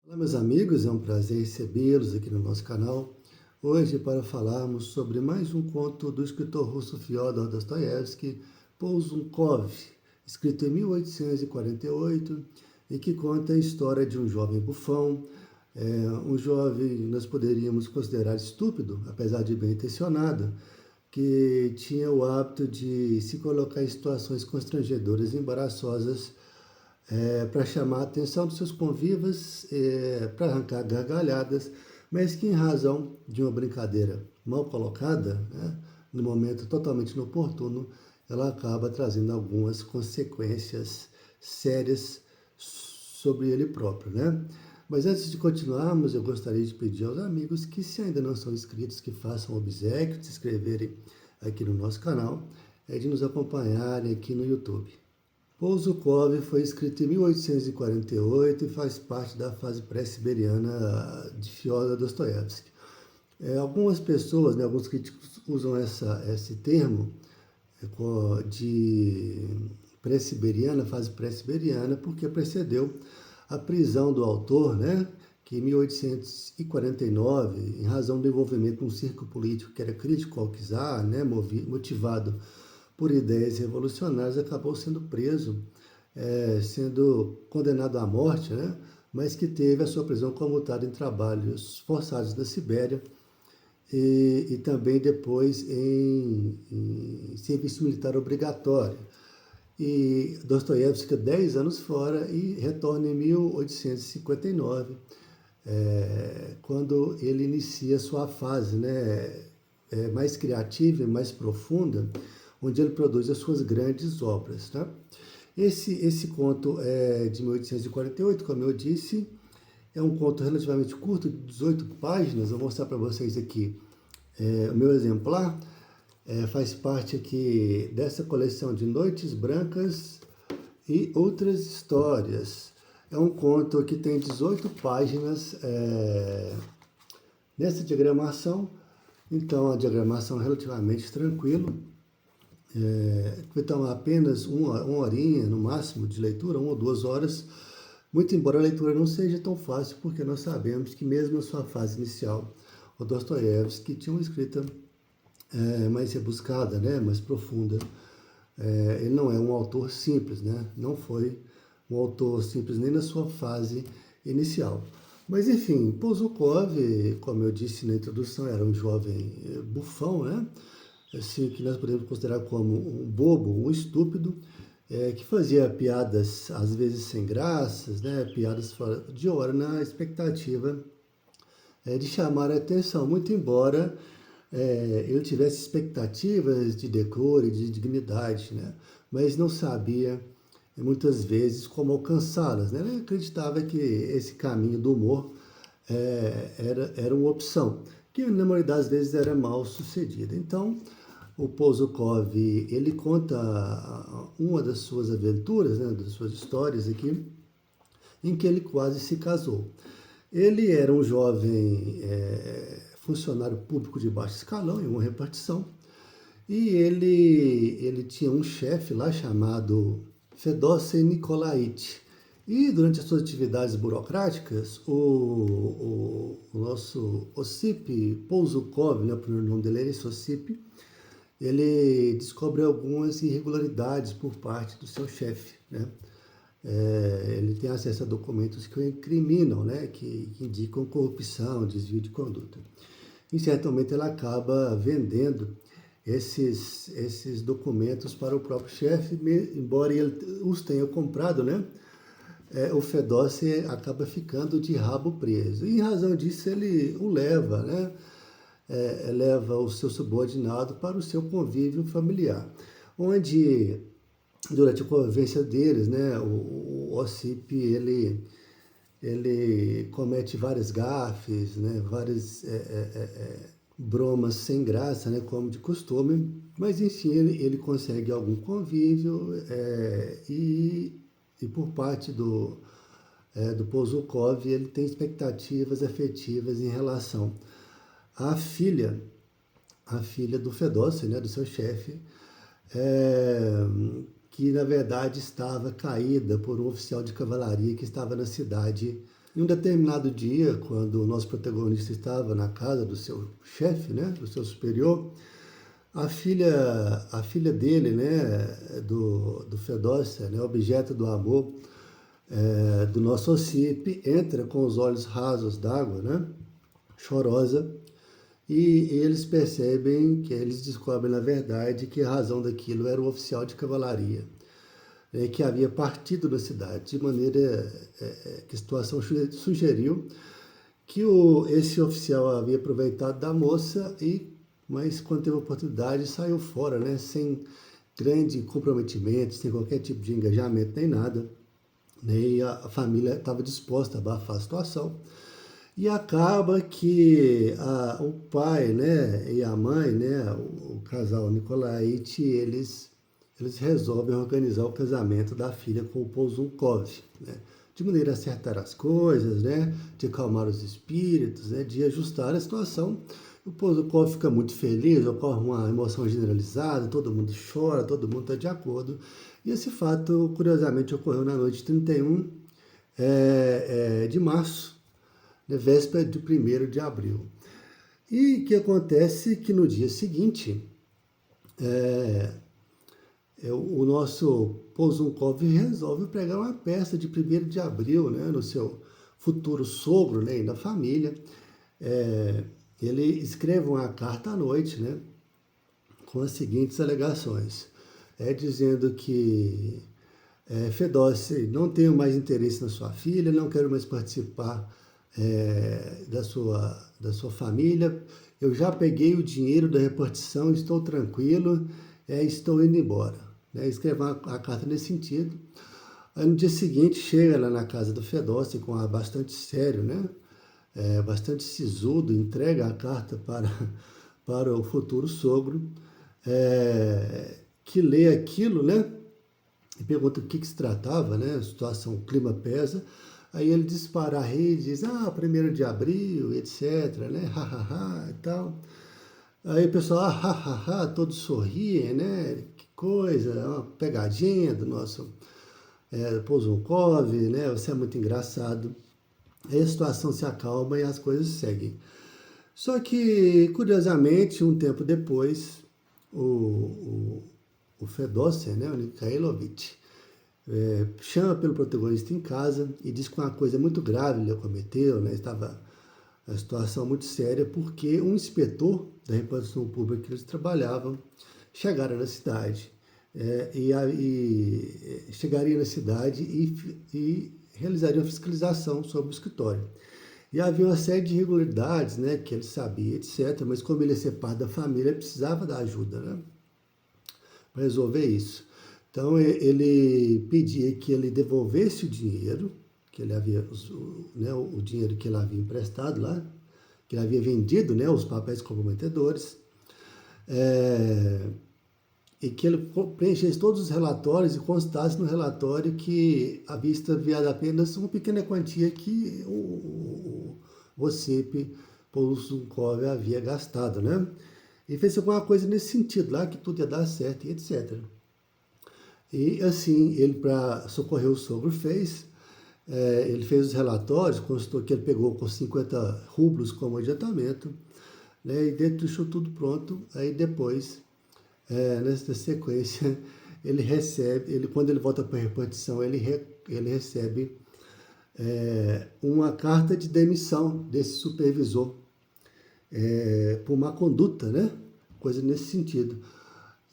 Olá, meus amigos, é um prazer recebê-los aqui no nosso canal. Hoje, para falarmos sobre mais um conto do escritor russo Fyodor Dostoiévski, Polzunkov, escrito em 1848, e que conta a história de um jovem bufão, um jovem nós poderíamos considerar estúpido, apesar de bem intencionado, que tinha o hábito de se colocar em situações constrangedoras e embaraçosas para chamar a atenção dos seus convivas, para arrancar gargalhadas, mas que em razão de uma brincadeira mal colocada, né, no momento totalmente inoportuno, ela acaba trazendo algumas consequências sérias sobre ele próprio, né? Mas antes de continuarmos, eu gostaria de pedir aos amigos que, se ainda não são inscritos, que façam o obséquio de se inscreverem aqui no nosso canal, de nos acompanharem aqui no YouTube. Polzukov foi escrito em 1848 e faz parte da fase pré-siberiana de Fyodor Dostoiévski. Algumas pessoas, né, alguns críticos usam esse termo de pré-siberiana, fase pré-siberiana, porque precedeu a prisão do autor, né, que em 1849, em razão do envolvimento num círculo político que era crítico ao czar, né, motivado por ideias revolucionárias, acabou sendo preso, sendo condenado à morte, né? Mas que teve a sua prisão comutada em trabalhos forçados na Sibéria e também depois em serviço militar obrigatório. E Dostoiévski fica 10 anos fora e retorna em 1859, quando ele inicia sua fase, né, mais criativa e mais profunda, onde ele produz as suas grandes obras. Tá? Esse conto é de 1848, como eu disse, é um conto relativamente curto, de 18 páginas. Eu vou mostrar para vocês aqui o meu exemplar. Faz parte aqui dessa coleção de Noites Brancas e Outras Histórias. É um conto que tem 18 páginas nessa diagramação. Então, a diagramação é relativamente tranquila. Vai tomar apenas uma horinha, no máximo, de leitura, 1 ou 2 horas, muito embora a leitura não seja tão fácil, porque nós sabemos que mesmo na sua fase inicial, o Dostoiévski tinha uma escrita mais rebuscada, né, mais profunda. Ele não é um autor simples, né, não foi um autor simples nem na sua fase inicial. Mas enfim, Polzukov, como eu disse na introdução, era um jovem bufão, né, assim, que nós podemos considerar como um bobo, um estúpido, que fazia piadas às vezes sem graças, né, piadas fora de hora, na expectativa de chamar a atenção, muito embora ele tivesse expectativas de decoro e de dignidade, né, mas não sabia muitas vezes como alcançá-las, né? Ele acreditava que esse caminho do humor era uma opção, que na maioria das vezes era mal sucedida. Então, o Polzukov, ele conta uma das suas aventuras, né, das suas histórias aqui, em que ele quase se casou. Ele era um jovem funcionário público de baixo escalão, em uma repartição, e ele tinha um chefe lá chamado Fedosey Nikolaevich. E durante as suas atividades burocráticas, o nosso Ossip Polzukov, né, o primeiro nome dele era Ossip, ele descobre algumas irregularidades por parte do seu chefe, né? Ele tem acesso a documentos que o incriminam, né? Que indicam corrupção, desvio de conduta. Em certo momento, ele acaba vendendo esses documentos para o próprio chefe, embora ele os tenha comprado, né? O Fedosey acaba ficando de rabo preso. E em razão disso, ele o leva, né? Leva o seu subordinado para o seu convívio familiar, onde, durante a convivência deles, né, o Ossip, ele comete várias gafes, né, várias bromas sem graça, né, como de costume, mas enfim, ele consegue algum convívio e por parte do Polzukov, ele tem expectativas afetivas em relação a filha do Fedosey, né, do seu chefe, que na verdade estava caída por um oficial de cavalaria que estava na cidade Em um determinado dia, quando o nosso protagonista estava na casa do seu chefe, né, do seu superior, a filha dele, né, do Fedócia, né, objeto do amor do nosso Ocipe, entra com os olhos rasos d'água, né, chorosa, e eles percebem que eles descobrem, na verdade, que a razão daquilo era o oficial de cavalaria, que havia partido da cidade, de maneira que a situação sugeriu que esse oficial havia aproveitado da moça, mas quando teve a oportunidade saiu fora, né, sem grande comprometimento, sem qualquer tipo de engajamento nem nada, né, e a família estava disposta a abafar a situação. E acaba que o pai, né, e a mãe, né, o casal Nicolaite, eles resolvem organizar o casamento da filha com o Polzunkov, né, de maneira a acertar as coisas, né, de acalmar os espíritos, né, de ajustar a situação. O Polzunkov fica muito feliz, ocorre uma emoção generalizada, todo mundo chora, todo mundo está de acordo. E esse fato, curiosamente, ocorreu na noite de 31 de março, na véspera de 1º de abril. E o que acontece que no dia seguinte, o nosso Polzunkov resolve pregar uma peça de 1º de abril, né, no seu futuro sogro, né, e na família. Ele escreve uma carta à noite, né, com as seguintes alegações, dizendo que Fedócia, não tenho mais interesse na sua filha, não quero mais participar da sua família, eu já peguei o dinheiro da repartição, estou tranquilo, estou indo embora. Escreve a carta nesse sentido. Aí no dia seguinte chega lá na casa do Fedócia com ar bastante sério, né? Bastante sisudo, entrega a carta para o futuro sogro, que lê aquilo, né? E pergunta o que se tratava, né? A situação, o clima pesa. Aí ele dispara a rede e diz, 1º de abril, etc, né? Ha, e tal. Aí o pessoal, ha, todos sorriem, né? Que coisa, é uma pegadinha do nosso Polzunkov, né? Você é muito engraçado. Aí a situação se acalma e as coisas seguem. Só que, curiosamente, um tempo depois, o Fedócia, né, o Mikhailovich, chama pelo protagonista em casa e diz que uma coisa muito grave ele cometeu, né, estava a situação muito séria, porque um inspetor da repartição pública que eles trabalhavam chegaram na cidade, chegaria na cidade e realizaria uma fiscalização sobre o escritório. E havia uma série de irregularidades, né, que ele sabia, etc., mas como ele ia ser parte da família, ele precisava da ajuda, né, para resolver isso. Então, ele pedia que ele devolvesse o dinheiro, que ele havia, né, o dinheiro que ele havia emprestado lá, que ele havia vendido, né, os papéis comprometedores, e que ele preenchesse todos os relatórios e constasse no relatório que havia extraviado apenas uma pequena quantia que o Ocipe Polzunkov havia gastado, né? E fez alguma coisa nesse sentido lá, que tudo ia dar certo e etc. E assim, ele, para socorrer o sogro, ele fez os relatórios, constou que ele pegou com 50 rublos como adiantamento, né, e deixou tudo pronto. Aí depois, nessa sequência, quando ele volta para a repartição, ele recebe uma carta de demissão desse supervisor, por má conduta, né? Coisa nesse sentido.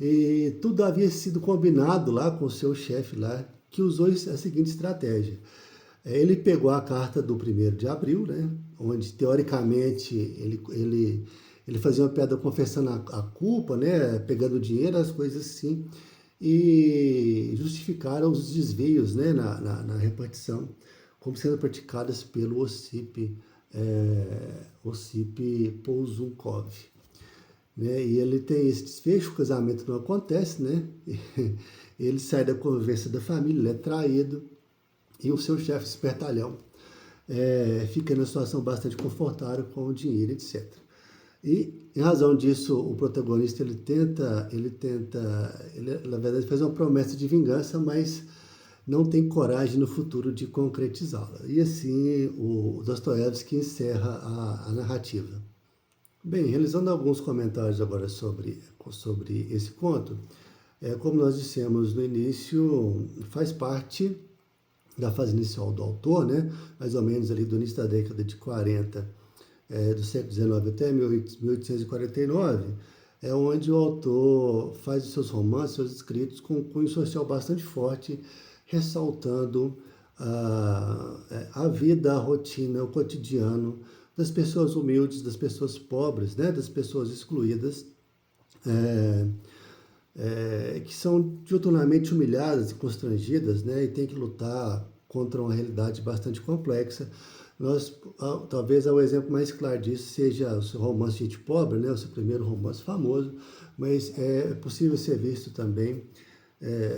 E tudo havia sido combinado lá com o seu chefe lá, que usou a seguinte estratégia. Ele pegou a carta do 1º de abril, né? Onde, teoricamente, ele fazia uma piada confessando a culpa, né? Pegando dinheiro, as coisas assim, e justificaram os desvios, né? na repartição, como sendo praticadas pelo Ocipe Polzunkov. Né? E ele tem esse desfecho, o casamento não acontece, né? Ele sai da convivência da família, ele é traído, e o seu chefe espertalhão fica numa situação bastante confortável com o dinheiro, etc. E, em razão disso, o protagonista, ele na verdade, faz uma promessa de vingança, mas não tem coragem no futuro de concretizá-la. E assim o Dostoiévski encerra a narrativa. Bem, realizando alguns comentários agora sobre esse conto, como nós dissemos no início, faz parte da fase inicial do autor, né? Mais ou menos ali do início da década de 40, do século XIX até 1849, é onde o autor faz os seus romances, seus escritos com um cunho social bastante forte, ressaltando a vida, a rotina, o cotidiano das pessoas humildes, das pessoas pobres, né? Das pessoas excluídas, que são diuturnamente humilhadas e constrangidas, né? E tem que lutar contra uma realidade bastante complexa. Talvez o exemplo mais claro disso seja o seu romance Gente Pobre, né? O seu primeiro romance famoso, mas é possível ser visto também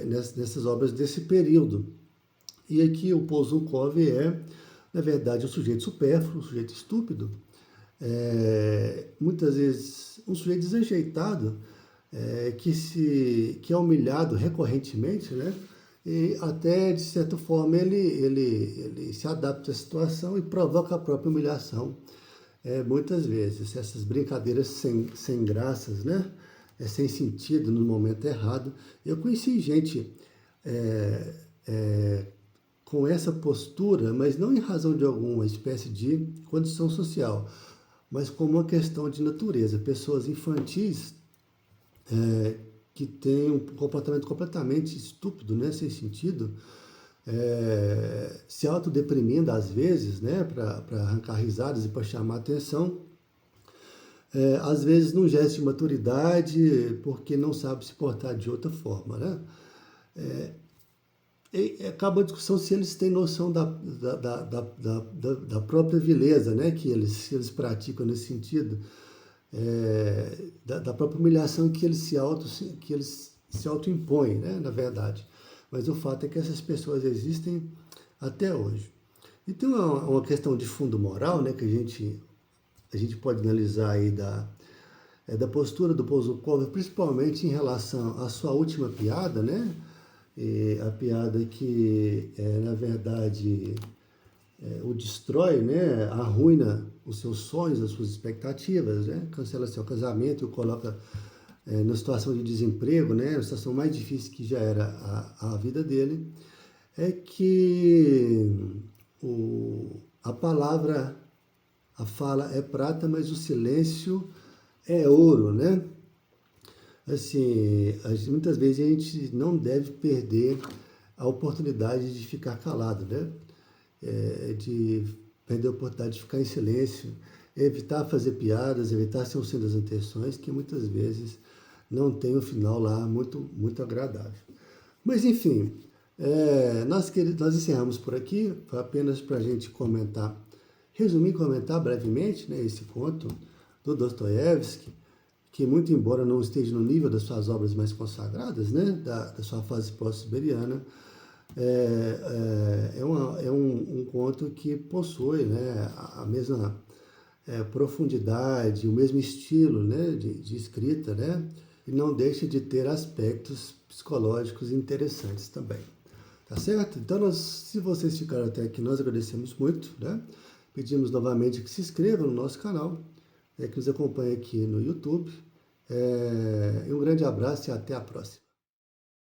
nessas obras desse período. E aqui o Polzukov na verdade, um sujeito supérfluo, um sujeito estúpido, muitas vezes um sujeito desajeitado, que é humilhado recorrentemente, né? E até, de certa forma, ele se adapta à situação e provoca a própria humilhação. Muitas vezes, essas brincadeiras sem graças, né? Sem sentido, no momento errado. Eu conheci gente com essa postura, mas não em razão de alguma espécie de condição social, mas como uma questão de natureza. Pessoas infantis que têm um comportamento completamente estúpido, né, sem sentido, se autodeprimindo às vezes, né, para arrancar risadas e para chamar atenção, às vezes num gesto de maturidade, porque não sabe se portar de outra forma, né? E acaba a discussão se eles têm noção da própria vileza, né, que eles praticam nesse sentido, da própria humilhação que eles se autoimpõem, né, na verdade. Mas o fato é que essas pessoas existem até hoje. E tem uma questão de fundo moral, né, que a gente pode analisar aí da postura do Polzukov, principalmente em relação à sua última piada, né? E a piada que, na verdade, o destrói, né? Arruina os seus sonhos, as suas expectativas, né? Cancela seu casamento e o coloca na situação de desemprego, né? Na situação mais difícil que já era a vida dele, é que a fala é prata, mas o silêncio é ouro, né? Assim, muitas vezes a gente não deve perder a oportunidade de ficar calado, né? De perder a oportunidade de ficar em silêncio, evitar fazer piadas, evitar ser o centro das atenções, que muitas vezes não tem um final lá muito, muito agradável. Mas, enfim, nós encerramos por aqui, foi apenas para a gente comentar, resumir e comentar brevemente, né, esse conto do Dostoiévski, que muito embora não esteja no nível das suas obras mais consagradas, né, da sua fase pós-siberiana, é um conto que possui, né, a mesma profundidade, o mesmo estilo, né, de escrita, né, e não deixa de ter aspectos psicológicos interessantes também. Tá certo? Então, se vocês ficaram até aqui, nós agradecemos muito, né? Pedimos novamente que se inscrevam no nosso canal, que nos acompanhe aqui no YouTube. Um grande abraço e até a próxima.